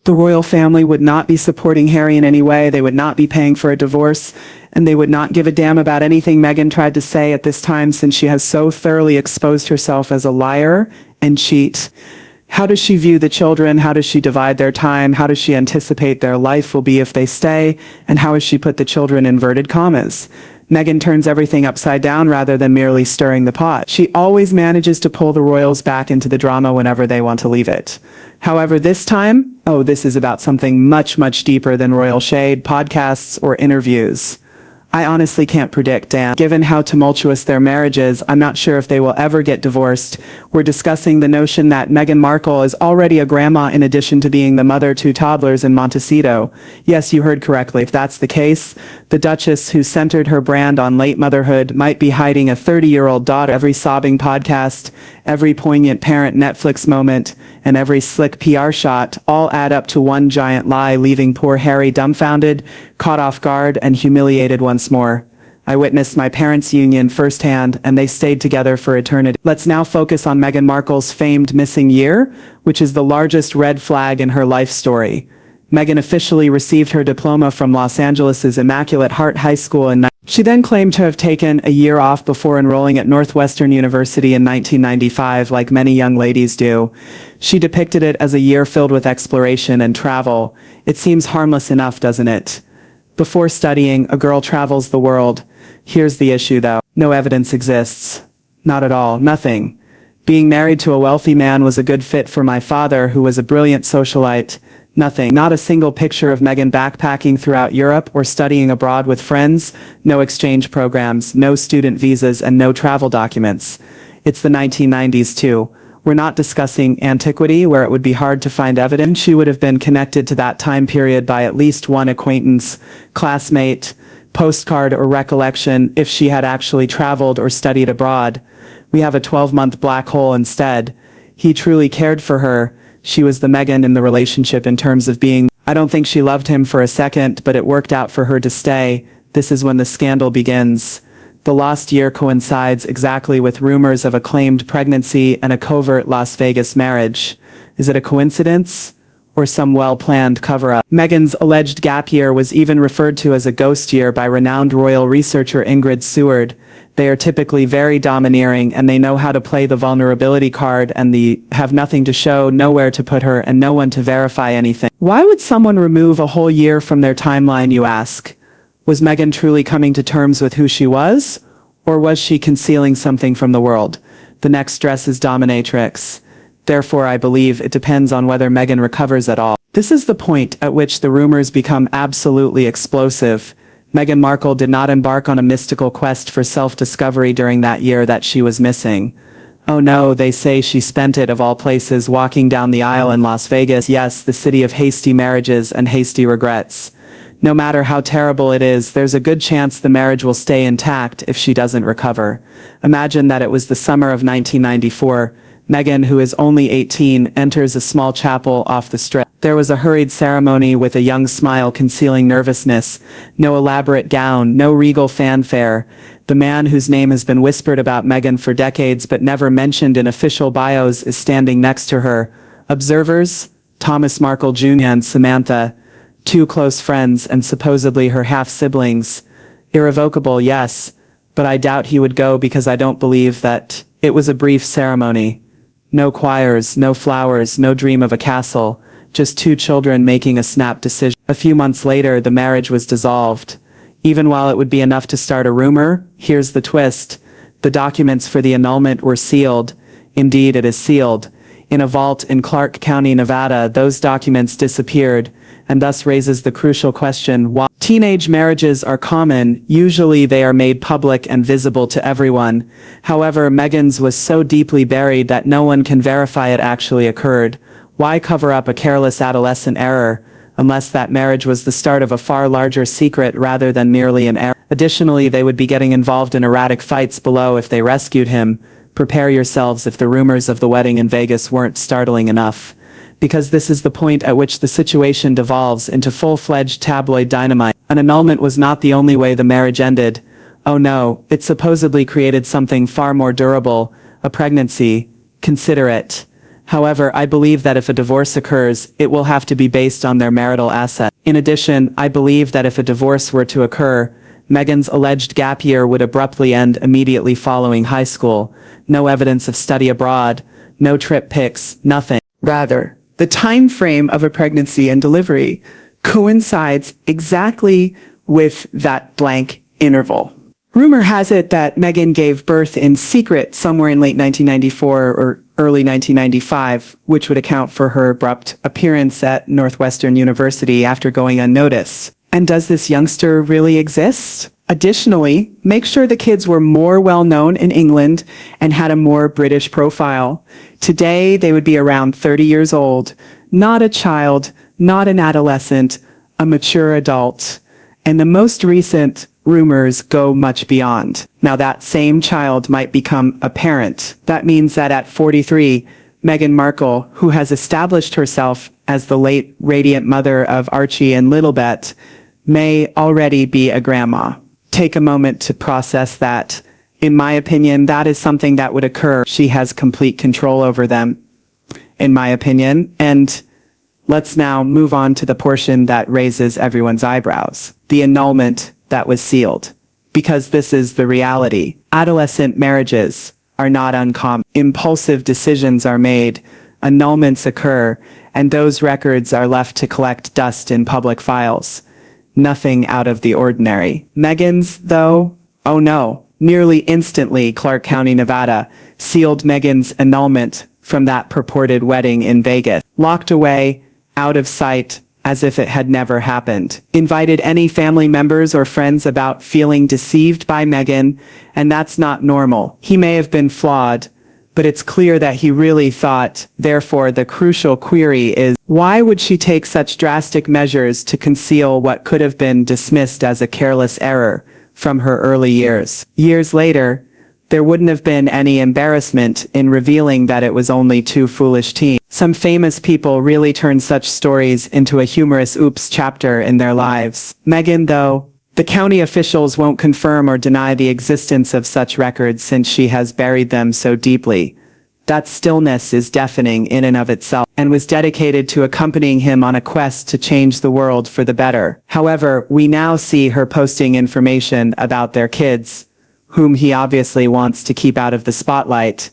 The royal family would not be supporting Harry in any way, they would not be paying for a divorce, and they would not give a damn about anything Meghan tried to say at this time since she has so thoroughly exposed herself as a liar and cheat. How does she view the children? How does she divide their time? How does she anticipate their life will be if they stay? And how has she put the children in inverted commas? Meghan turns everything upside down rather than merely stirring the pot. She always manages to pull the royals back into the drama whenever they want to leave it. However, this time, this is about something much, much deeper than royal shade, podcasts, or interviews. I honestly can't predict, Dan. Given how tumultuous their marriage is, I'm not sure if they will ever get divorced. We're discussing the notion that Meghan Markle is already a grandma in addition to being the mother to toddlers in Montecito. Yes, you heard correctly. If that's the case, the Duchess, who centered her brand on late motherhood, might be hiding a 30-year-old daughter. Every sobbing podcast, every poignant parent Netflix moment, and every slick PR shot all add up to one giant lie, leaving poor Harry dumbfounded, caught off guard, and humiliated once more. I witnessed my parents' union firsthand, and they stayed together for eternity. Let's now focus on Meghan Markle's famed missing year, which is the largest red flag in her life story. Meghan officially received her diploma from Los Angeles' Immaculate Heart High School in She then claimed to have taken a year off before enrolling at Northwestern University in 1995, like many young ladies do. She depicted it as a year filled with exploration and travel. It seems harmless enough, doesn't it? Before studying, a girl travels the world. Here's the issue, though. No evidence exists. Not at all. Nothing. Being married to a wealthy man was a good fit for my father, who was a brilliant socialite. Nothing. Not a single picture of Meghan backpacking throughout Europe or studying abroad with friends, no exchange programs, no student visas, and no travel documents. It's the 1990s too. We're not discussing antiquity, where it would be hard to find evidence. She would have been connected to that time period by at least one acquaintance, classmate, postcard, or recollection if she had actually traveled or studied abroad. We have a 12-month black hole instead. He truly cared for her. She was the Meghan in the relationship in terms of being. I don't think she loved him for a second, but it worked out for her to stay. This is when the scandal begins. The lost year coincides exactly with rumors of a claimed pregnancy and a covert Las Vegas marriage. Is it a coincidence? Or some well-planned cover-up? Meghan's alleged gap year was even referred to as a ghost year by renowned royal researcher Ingrid Seward. They are typically very domineering, and they know how to play the vulnerability card, and they have nothing to show, nowhere to put her, and no one to verify anything. Why would someone remove a whole year from their timeline, you ask? Was Meghan truly coming to terms with who she was? Or was she concealing something from the world? The next dress is dominatrix. Therefore, I believe it depends on whether Meghan recovers at all. This is the point at which the rumors become absolutely explosive. Meghan Markle did not embark on a mystical quest for self-discovery during that year that she was missing. Oh no, they say she spent it, of all places, walking down the aisle in Las Vegas. Yes, the city of hasty marriages and hasty regrets. No matter how terrible it is, there's a good chance the marriage will stay intact if she doesn't recover. Imagine that it was the summer of 1994. Meghan, who is only 18, enters a small chapel off the Strip. There was a hurried ceremony with a young smile concealing nervousness. No elaborate gown, no regal fanfare. The man whose name has been whispered about Meghan for decades but never mentioned in official bios is standing next to her. Observers? Thomas Markle Jr. and Samantha. Two close friends and supposedly her half-siblings. Irrevocable, yes, but I doubt he would go because I don't believe that it was a brief ceremony. No choirs, no flowers, no dream of a castle, just two children making a snap decision. A few months later, the marriage was dissolved. Even while it would be enough to start a rumor, here's the twist. The documents for the annulment were sealed. Indeed, it is sealed. In a vault in Clark County, Nevada, those documents disappeared, and thus raises the crucial question, why? Teenage marriages are common. Usually they are made public and visible to everyone. However, Meghan's was so deeply buried that no one can verify it actually occurred. Why cover up a careless adolescent error, unless that marriage was the start of a far larger secret rather than merely an error? Additionally, they would be getting involved in erratic fights below if they rescued him. Prepare yourselves if the rumors of the wedding in Vegas weren't startling enough. Because this is the point at which the situation devolves into full-fledged tabloid dynamite. An annulment was not the only way the marriage ended. Oh no, it supposedly created something far more durable, a pregnancy. Consider it. However, I believe that if a divorce occurs, it will have to be based on their marital asset. In addition, I believe that if a divorce were to occur, Meghan's alleged gap year would abruptly end immediately following high school. No evidence of study abroad, no trip pics, nothing. Rather, the time frame of a pregnancy and delivery coincides exactly with that blank interval. Rumor has it that Meghan gave birth in secret somewhere in late 1994 or early 1995, which would account for her abrupt appearance at Northwestern University after going unnoticed. And does this youngster really exist? Additionally, make sure the kids were more well-known in England and had a more British profile. Today, they would be around 30 years old, not a child, not an adolescent, a mature adult. And the most recent rumors go much beyond. Now that same child might become a parent. That means that at 43, Meghan Markle, who has established herself as the late radiant mother of Archie and Littlebet, may already be a grandma. Take a moment to process that. In my opinion, that is something that would occur. She has complete control over them, in my opinion. And let's now move on to the portion that raises everyone's eyebrows. The annulment that was sealed. Because this is the reality. Adolescent marriages are not uncommon. Impulsive decisions are made, annulments occur, and those records are left to collect dust in public files. Nothing out of the ordinary. Meghan's, though, oh no. Nearly instantly, Clark County, Nevada, sealed Meghan's annulment from that purported wedding in Vegas. Locked away, out of sight, as if it had never happened. Invited any family members or friends about feeling deceived by Meghan, and that's not normal. He may have been flawed, but it's clear that he really thought. Therefore, the crucial query is, why would she take such drastic measures to conceal what could have been dismissed as a careless error from her early years? Years later, there wouldn't have been any embarrassment in revealing that it was only two foolish teens. Some famous people really turn such stories into a humorous oops chapter in their lives. Meghan, though, the county officials won't confirm or deny the existence of such records since she has buried them so deeply. That stillness is deafening in and of itself, and was dedicated to accompanying him on a quest to change the world for the better. However, we now see her posting information about their kids, whom he obviously wants to keep out of the spotlight,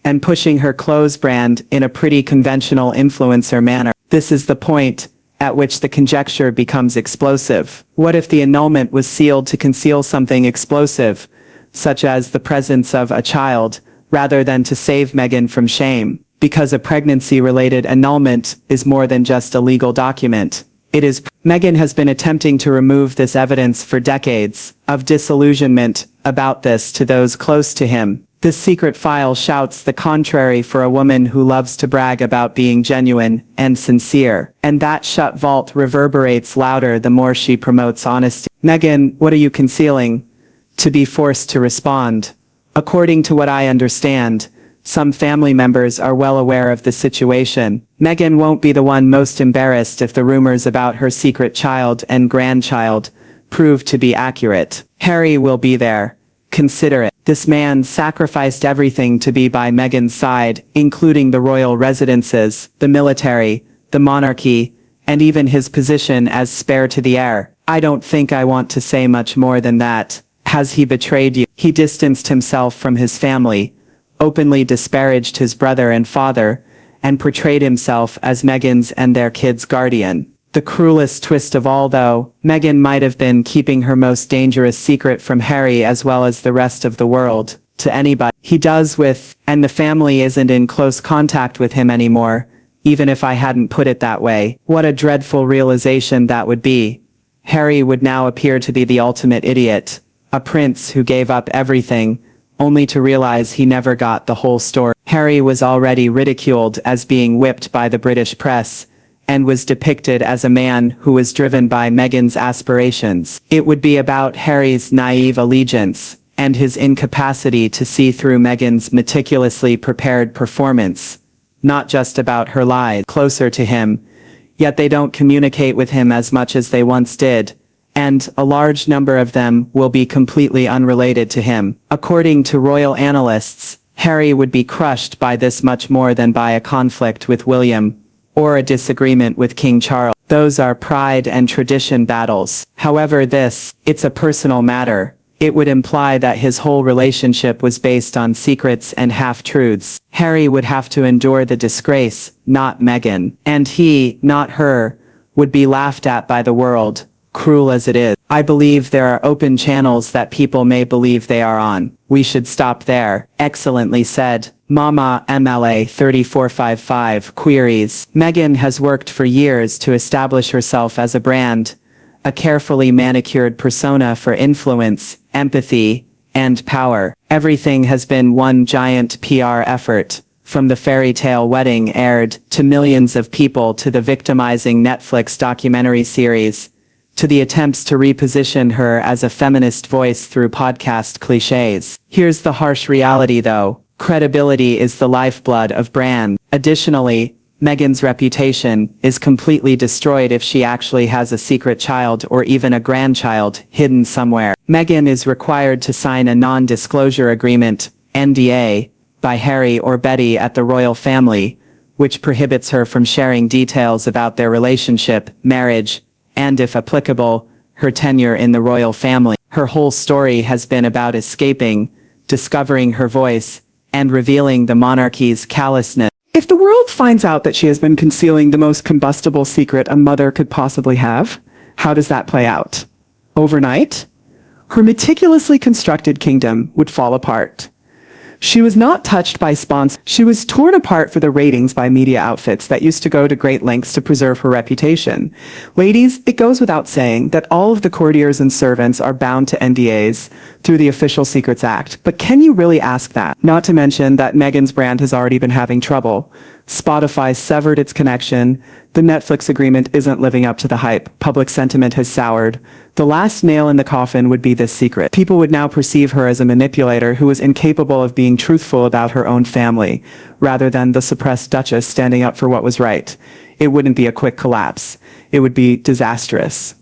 and pushing her clothes brand in a pretty conventional influencer manner. This is the point at which the conjecture becomes explosive. What if the annulment was sealed to conceal something explosive, such as the presence of a child, rather than to save Meghan from shame? Because a pregnancy-related annulment is more than just a legal document. It is. Meghan has been attempting to remove this evidence for decades of disillusionment about this to those close to him. This secret file shouts the contrary for a woman who loves to brag about being genuine and sincere. And that shut vault reverberates louder the more she promotes honesty. Meghan, what are you concealing? To be forced to respond. According to what I understand, some family members are well aware of the situation. Meghan won't be the one most embarrassed if the rumors about her secret child and grandchild prove to be accurate. Harry will be there. Consider it. This man sacrificed everything to be by Meghan's side, including the royal residences, the military, the monarchy, and even his position as spare to the heir. I don't think I want to say much more than that. Has he betrayed you? He distanced himself from his family, openly disparaged his brother and father, and portrayed himself as Meghan's and their kids' guardian. The cruelest twist of all, though, Meghan might have been keeping her most dangerous secret from Harry as well as the rest of the world, to anybody he does with, and the family isn't in close contact with him anymore, even if I hadn't put it that way. What a dreadful realization that would be. Harry would now appear to be the ultimate idiot, a prince who gave up everything, only to realize he never got the whole story. Harry was already ridiculed as being whipped by the British press, and was depicted as a man who was driven by Meghan's aspirations. It would be about Harry's naive allegiance, and his incapacity to see through Meghan's meticulously prepared performance, not just about her lies. Closer to him, yet they don't communicate with him as much as they once did, and a large number of them will be completely unrelated to him. According to royal analysts, Harry would be crushed by this much more than by a conflict with William or a disagreement with King Charles. Those are pride and tradition battles. However, it's a personal matter. It would imply that his whole relationship was based on secrets and half-truths. Harry would have to endure the disgrace, not Meghan. And he, not her, would be laughed at by the world, cruel as it is. I believe there are open channels that people may believe they are on. We should stop there. Excellently said. Mama MLA 3455 queries. Meghan has worked for years to establish herself as a brand, a carefully manicured persona for influence, empathy, and power. Everything has been one giant PR effort, from the fairy tale wedding aired to millions of people to the victimizing Netflix documentary series, to the attempts to reposition her as a feminist voice through podcast cliches. Here's the harsh reality though. Credibility is the lifeblood of brand. Additionally, Meghan's reputation is completely destroyed if she actually has a secret child or even a grandchild hidden somewhere. Meghan is required to sign a non-disclosure agreement, NDA, by Harry or Betty at the royal family, which prohibits her from sharing details about their relationship, marriage, and if applicable, her tenure in the royal family. Her whole story has been about escaping, discovering her voice, and revealing the monarchy's callousness. If the world finds out that she has been concealing the most combustible secret a mother could possibly have, how does that play out? Overnight, her meticulously constructed kingdom would fall apart. She was not touched by sponsors. She was torn apart for the ratings by media outfits that used to go to great lengths to preserve her reputation. Ladies, it goes without saying that all of the courtiers and servants are bound to NDAs through the Official Secrets Act. But can you really ask that? Not to mention that Meghan's brand has already been having trouble. Spotify severed its connection. The Netflix agreement isn't living up to the hype. Public sentiment has soured. The last nail in the coffin would be this secret. People would now perceive her as a manipulator who was incapable of being truthful about her own family, rather than the suppressed duchess standing up for what was right. It wouldn't be a quick collapse. It would be disastrous.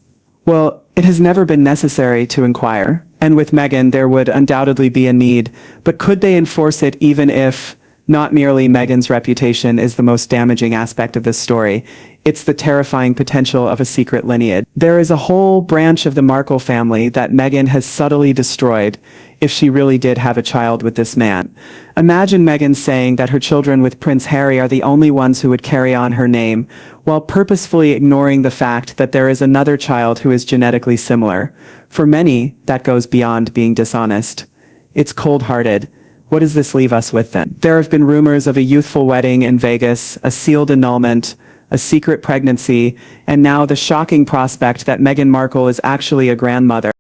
Well, it has never been necessary to inquire, and with Meghan there would undoubtedly be a need, but could they enforce it even if not merely Meghan's reputation is the most damaging aspect of this story, it's the terrifying potential of a secret lineage. There is a whole branch of the Markle family that Meghan has subtly destroyed if she really did have a child with this man. Imagine Meghan saying that her children with Prince Harry are the only ones who would carry on her name, while purposefully ignoring the fact that there is another child who is genetically similar. For many, that goes beyond being dishonest. It's cold-hearted. What does this leave us with then? There have been rumors of a youthful wedding in Vegas, a sealed annulment, a secret pregnancy, and now the shocking prospect that Meghan Markle is actually a grandmother.